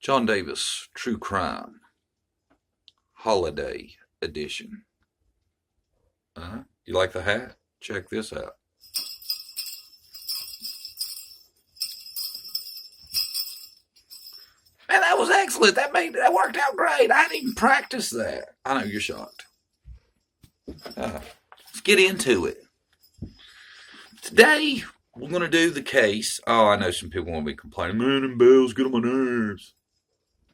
John Davis, True Crime, Holiday Edition. You like the hat? Check this out. Man, that was excellent. That worked out great. I didn't even practice that. I know you're shocked. Let's get into it. Today we're gonna do the case. Oh, I know some people want to be complaining. Man, them bells get on my nerves.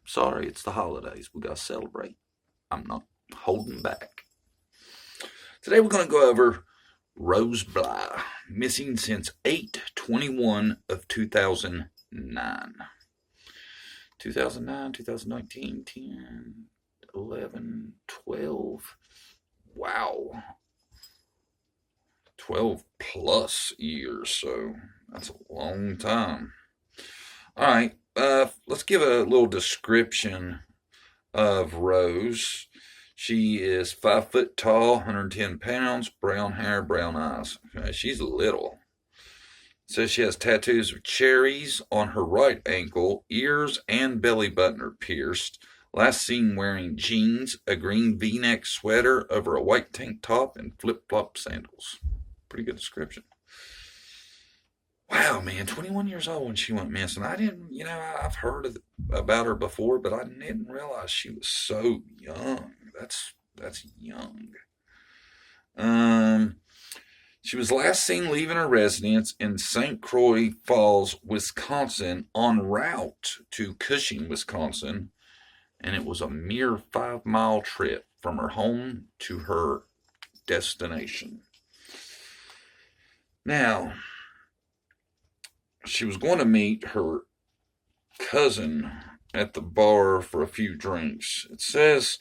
Sorry, it's the holidays. We gotta celebrate. I'm not holding back. Today we're gonna go over Rose Bly, missing since 8/21 of 2009. 2009, 2019, 10, 11, 12. Wow. 12 plus years, so that's a long time. All right, let's give a little description of Rose. She is 5 foot tall, 110 pounds, brown hair, brown eyes. She's little. It says she has tattoos of cherries on her right ankle, ears and belly button are pierced. Last seen wearing jeans, a green V-neck sweater over a white tank top, and flip-flop sandals. Pretty good description. Wow, man, 21 years old when she went missing. I've heard about her before, but I didn't realize she was so young. That's young. She was last seen leaving her residence in St. Croix Falls, Wisconsin, en route to Cushing, Wisconsin, and it was a mere 5-mile trip from her home to her destination. Now, she was going to meet her cousin at the bar for a few drinks. It says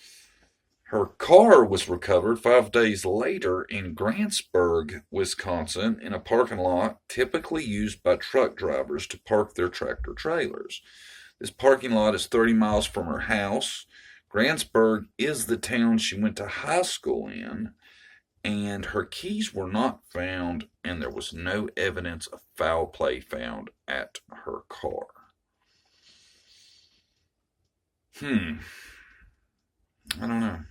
her car was recovered 5 days later in Grantsburg, Wisconsin, in a parking lot typically used by truck drivers to park their tractor trailers. This parking lot is 30 miles from her house. Grantsburg is the town she went to high school in, and her keys were not found, and there was no evidence of foul play found at her car. I don't know.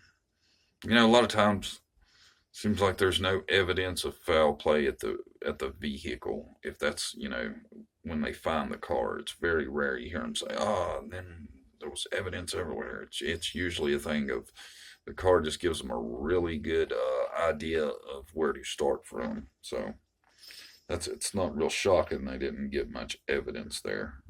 A lot of times it seems like there's no evidence of foul play at the vehicle. If that's, when they find the car, it's very rare you hear them say, and then there was evidence everywhere. It's usually a thing of the car just gives them a really good idea of where to start from. So it's not real shocking they didn't get much evidence there.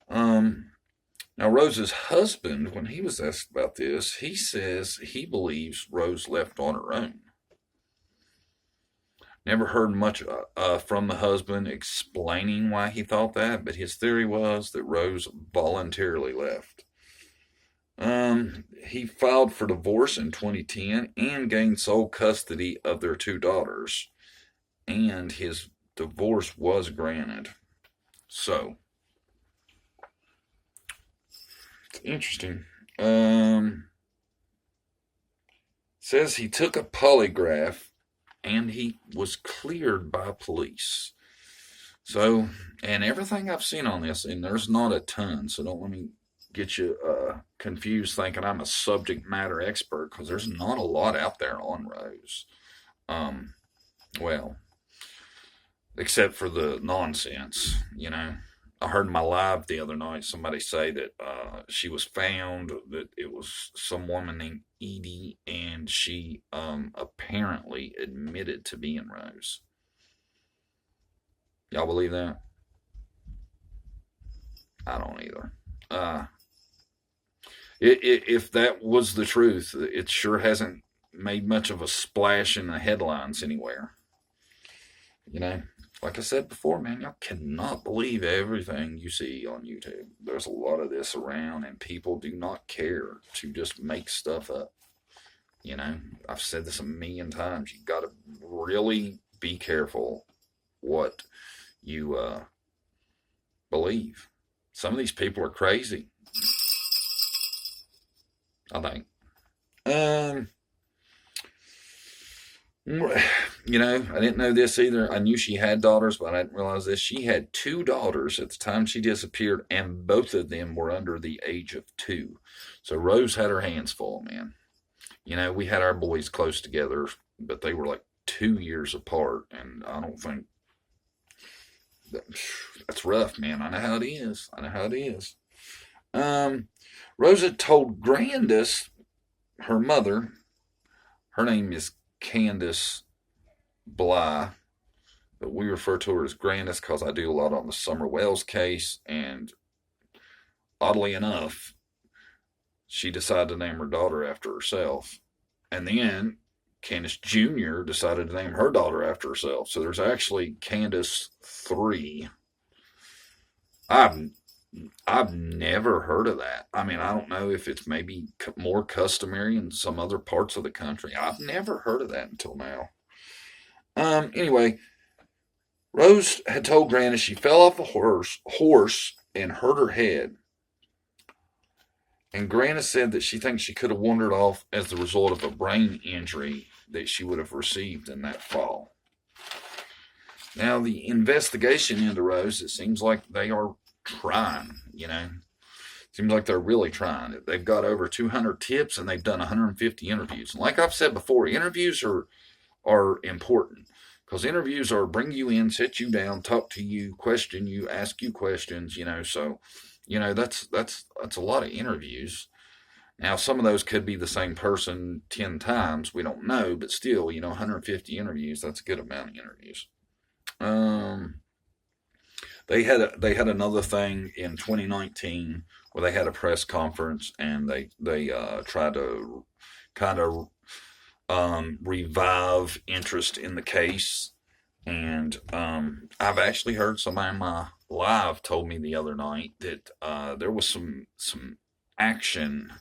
Now, Rose's husband, when he was asked about this, he says he believes Rose left on her own. Never heard much from the husband explaining why he thought that, but his theory was that Rose voluntarily left. He filed for divorce in 2010 and gained sole custody of their 2 daughters, and his divorce was granted. So, it's interesting. Says he took a polygraph and he was cleared by police. So, and everything I've seen on this, and there's not a ton, so don't let me get you confused thinking I'm a subject matter expert, because there's not a lot out there on Rose. Well, except for the nonsense, I heard in my live the other night somebody say that she was found, that it was some woman named Edie, and she apparently admitted to being Rose. Y'all believe that? I don't either. If that was the truth, it sure hasn't made much of a splash in the headlines anywhere. Like I said before, man, y'all cannot believe everything you see on YouTube. There's a lot of this around, and people do not care to just make stuff up. I've said this a million times. You got to really be careful what you believe. Some of these people are crazy, I think. You know, I didn't know this either. I knew she had daughters, but I didn't realize this. She had two daughters at the time she disappeared, and both of them were under the age of 2. So Rose had her hands full, man. You know, we had our boys close together, but they were like 2 years apart, and I don't think that's rough, man. I know how it is. I know how it is. Um, Rosa told Grandis, her mother, her name is Candace Bly, but we refer to her as Grandis because I do a lot on the Summer Wells case, and oddly enough, she decided to name her daughter after herself. And then Candace Jr. decided to name her daughter after herself. So there's actually Candace 3. I've I've never heard of that. I mean, I don't know if it's maybe more customary in some other parts of the country. I've never heard of that until now. Anyway, Rose had told Granny she fell off a horse and hurt her head. And Granny said that she thinks she could have wandered off as the result of a brain injury that she would have received in that fall. Now, the investigation into Rose, it seems like they are trying, you know. Seems like they're really trying. They've got over 200 tips and they've done 150 interviews. And like I've said before, interviews are important because interviews are bring you in, sit you down, talk to you, question you, ask you questions, you know. So, you know, that's a lot of interviews. Now, some of those could be the same person 10 times. We don't know, but still, you know, 150 interviews, that's a good amount of interviews. Um, they had another thing in 2019 where they had a press conference and they tried to kind of revive interest in the case. And I've actually heard somebody in my live told me the other night that there was some action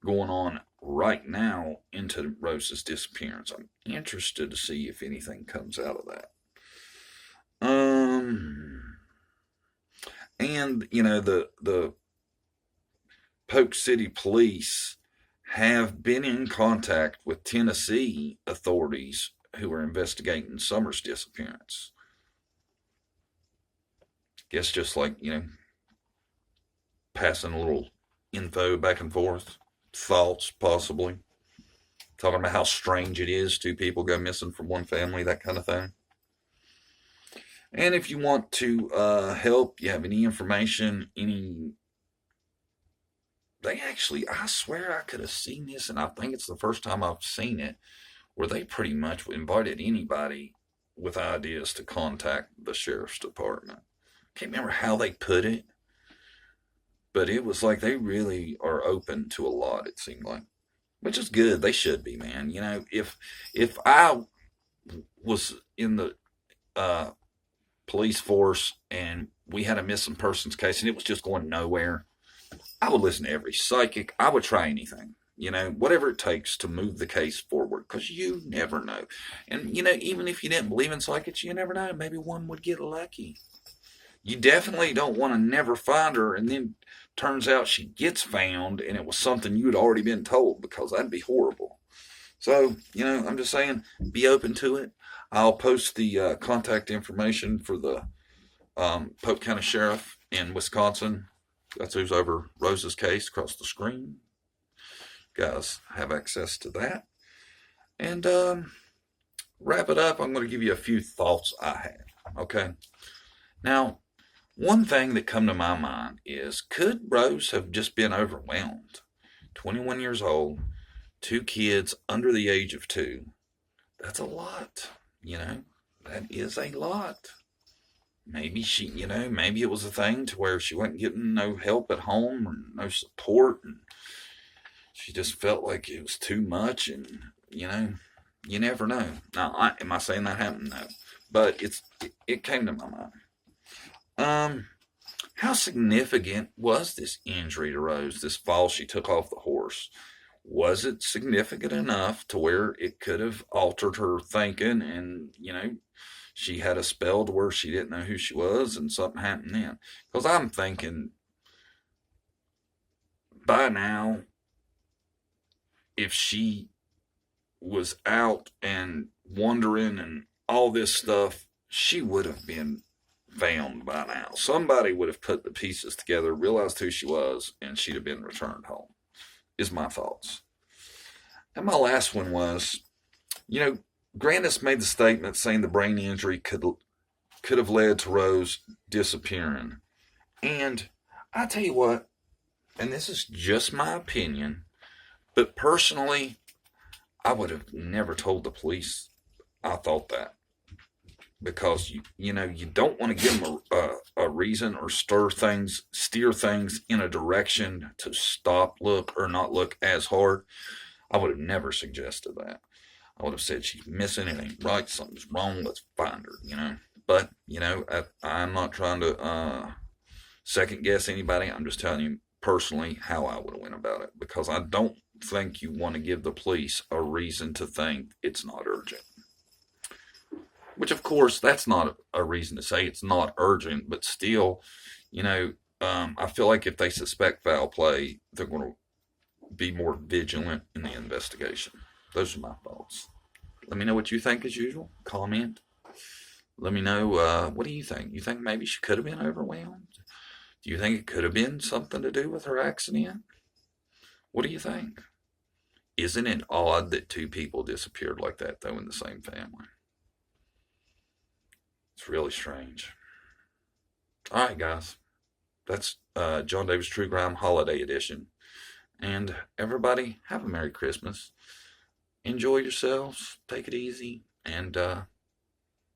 going on right now into Rose's disappearance. I'm interested to see if anything comes out of that. And you know the Polk City Police have been in contact with Tennessee authorities who are investigating Summer's disappearance. Guess just like, you know, passing a little info back and forth, thoughts possibly, talking about how strange it is 2 people go missing from one family, that kind of thing. And if you want to help, you have any information, they actually, I swear I could have seen this, and I think it's the first time I've seen it, where they pretty much invited anybody with ideas to contact the sheriff's department. Can't remember how they put it, but it was like they really are open to a lot, it seemed like. Which is good. They should be, man. You know, if I was in the uh, police force and we had a missing persons case and it was just going nowhere, I would listen to every psychic. I would try anything, you know, whatever it takes to move the case forward because you never know. And, you know, even if you didn't believe in psychics, you never know. Maybe one would get lucky. You definitely don't want to never find her and then turns out she gets found and it was something you had already been told because that'd be horrible. So, you know, I'm just saying be open to it. I'll post the contact information for the Polk County Sheriff in Wisconsin. That's who's over Rose's case across the screen. Guys have access to that. And wrap it up, I'm going to give you a few thoughts I had. Okay. Now, one thing that come to my mind is could Rose have just been overwhelmed? 21 years old, 2 kids under the age of 2. That's a lot, you know. That is a lot. Maybe she, you know, maybe it was a thing to where she wasn't getting no help at home or no support, and she just felt like it was too much, and you know, you never know. Now, am I saying that happened? No, but it came to my mind. How significant was this injury to Rose? This fall she took off the horse. Was it significant enough to where it could have altered her thinking, and you know, she had a spell to where she didn't know who she was and something happened then? Because I'm thinking by now, if she was out and wandering and all this stuff, she would have been found by now. Somebody would have put the pieces together, realized who she was, and she'd have been returned home, is my thoughts. And my last one was, you know, Grandis made the statement saying the brain injury could have led to Rose disappearing. And I tell you what, and this is just my opinion, but personally, I would have never told the police I thought that, because you don't want to give them a reason or steer things in a direction to stop, look, or not look as hard. I would have never suggested that. I would have said she's missing, it ain't right, something's wrong, let's find her. But I'm not trying to second guess anybody. I'm just telling you personally how I would have went about it, because I don't think you want to give the police a reason to think it's not urgent. Which, of course, that's not a reason to say it's not urgent, but still, I feel like if they suspect foul play, they're going to be more vigilant in the investigation. Those are my thoughts. Let me know what you think as usual. Comment. Let me know, what do you think? You think maybe she could have been overwhelmed? Do you think it could have been something to do with her accident? What do you think? Isn't it odd that two people disappeared like that, though, in the same family? It's really strange. All right, guys. That's John Davis True Crime Holiday Edition. And everybody, have a Merry Christmas. Enjoy yourselves. Take it easy. And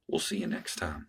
we'll see you next time.